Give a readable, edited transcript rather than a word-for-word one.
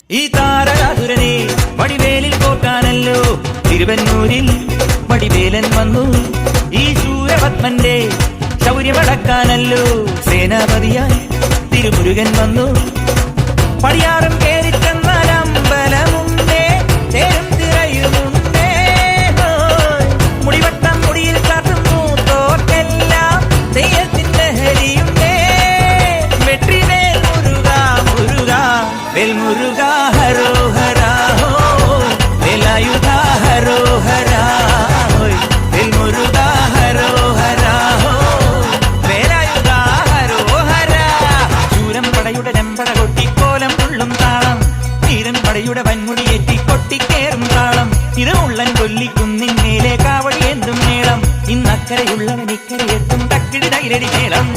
ഈ താരകാസുരനെ വടിവേലിൽ പോക്കാനല്ലോ തിരുവന്നൂരിൽ വടിവേലൻ വന്നു. ഈ ശൂരപത്മന്റെ ശൗര്യമടക്കാനല്ലോ സേനാപതിയായി തിരുമുരുകൻ വന്നു. പടിയാറും കേറി ചെന്നാലമ്പലമുണ്ടേ, തേരും തിരയുമുണ്ടേ, മുടിവട്ടം മുടിയിൽ കാട്ടും മൂത്തോർക്കെല്ലാം തെയ്യത്തിന്റെ ഹരിയുണ്ടേ. വെട്രിവേൽ മുരുക മുരുക വേൽ മുരുക ഹരോഹരാ ഹോയ്, വേലായുധ ഹരോഹരാ ഹോയ്, വേൽ മുരുക ഹരോഹരാ ഹോയ്, വേലായുധ ഹരോഹരാ. ശൂരം പടയുടെ രമ്പട കൊട്ടിക്കോലം ഉള്ളും താളം, വീരൻ പടയുടെ വൻമുടിയേറ്റി കൊട്ടിക്കേറും താളം. ഇത് ഉള്ളൻ കൊല്ലിക്കുന്നിന്മേലെ കാവടി എന്തും മേളം, ഇന്നക്കരയുള്ളവൻ ഇക്കരയെത്തും തക്കിടി തൈരടി മേളം.